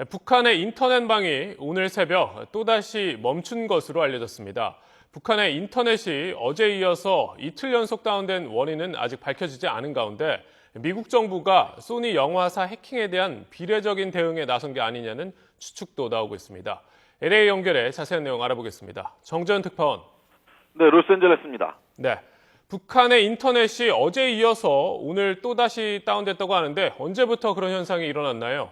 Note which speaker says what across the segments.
Speaker 1: 북한의 인터넷망이 오늘 새벽 또다시 멈춘 것으로 알려졌습니다. 북한의 인터넷이 어제에 이어서 이틀 연속 다운된 원인은 아직 밝혀지지 않은 가운데 미국 정부가 소니 영화사 해킹에 대한 비례적인 대응에 나선 게 아니냐는 추측도 나오고 있습니다. LA 연결해 자세한 내용 알아보겠습니다. 정재현 특파원.
Speaker 2: 네, 로스앤젤레스입니다.
Speaker 1: 네, 북한의 인터넷이 어제에 이어서 오늘 또다시 다운됐다고 하는데 언제부터 그런 현상이 일어났나요?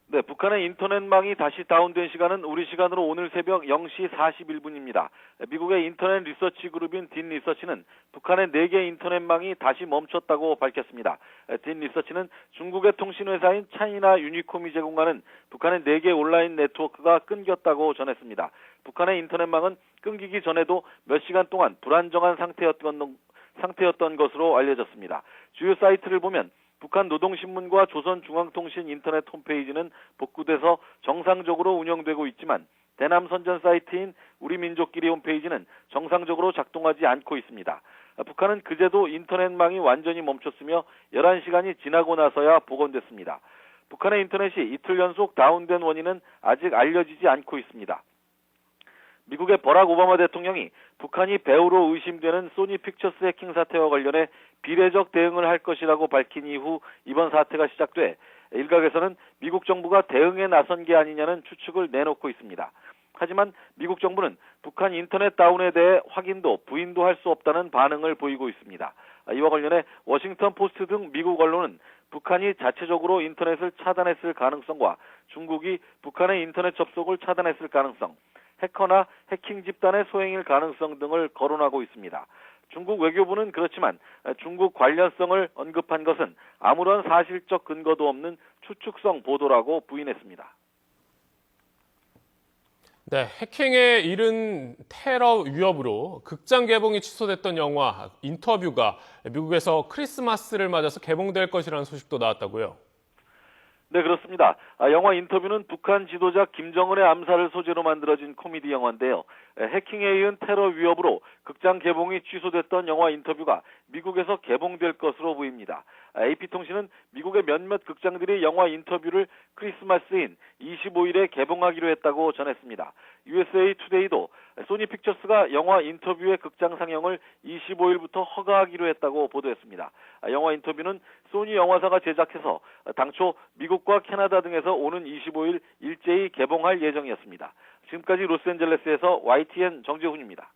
Speaker 2: 네, 북한의 인터넷망이 다시 다운된 시간은 우리 시간으로 오늘 새벽 0시 41분입니다. 미국의 인터넷 리서치 그룹인 딘 리서치는 북한의 4개 인터넷망이 다시 멈췄다고 밝혔습니다. 딘 리서치는 중국의 통신회사인 차이나 유니콤이 제공하는 북한의 4개 온라인 네트워크가 끊겼다고 전했습니다. 북한의 인터넷망은 끊기기 전에도 몇 시간 동안 불안정한 상태였던 것으로 알려졌습니다. 주요 사이트를 보면 북한 노동신문과 조선중앙통신 인터넷 홈페이지는 복구돼서 정상적으로 운영되고 있지만 대남 선전 사이트인 우리민족끼리 홈페이지는 정상적으로 작동하지 않고 있습니다. 북한은 그제도 인터넷망이 완전히 멈췄으며 11시간이 지나고 나서야 복원됐습니다. 북한의 인터넷이 이틀 연속 다운된 원인은 아직 알려지지 않고 있습니다. 미국의 버락 오바마 대통령이 북한이 배후로 의심되는 소니 픽처스 해킹 사태와 관련해 비례적 대응을 할 것이라고 밝힌 이후 이번 사태가 시작돼 일각에서는 미국 정부가 대응에 나선 게 아니냐는 추측을 내놓고 있습니다. 하지만 미국 정부는 북한 인터넷 다운에 대해 확인도 부인도 할 수 없다는 반응을 보이고 있습니다. 이와 관련해 워싱턴 포스트 등 미국 언론은 북한이 자체적으로 인터넷을 차단했을 가능성과 중국이 북한의 인터넷 접속을 차단했을 가능성, 해커나 해킹 집단의 소행일 가능성 등을 거론하고 있습니다. 중국 외교부는 그렇지만 중국 관련성을 언급한 것은 아무런 사실적 근거도 없는 추측성 보도라고 부인했습니다.
Speaker 1: 네, 해킹에 이른 테러 위협으로 극장 개봉이 취소됐던 영화 인터뷰가 미국에서 크리스마스를 맞아서 개봉될 것이라는 소식도 나왔다고요.
Speaker 2: 네, 그렇습니다. 영화 인터뷰는 북한 지도자 김정은의 암살을 소재로 만들어진 코미디 영화인데요. 해킹에 이은 테러 위협으로 극장 개봉이 취소됐던 영화 인터뷰가 미국에서 개봉될 것으로 보입니다. AP통신은 미국의 몇몇 극장들이 영화 인터뷰를 크리스마스인 25일에 개봉하기로 했다고 전했습니다. USA 투데이도 소니 픽처스가 영화 인터뷰의 극장 상영을 25일부터 허가하기로 했다고 보도했습니다. 영화 인터뷰는 소니 영화사가 제작해서 당초 미국과 캐나다 등에서 오는 25일 일제히 개봉할 예정이었습니다. 지금까지 로스앤젤레스에서 YTN 정재훈입니다.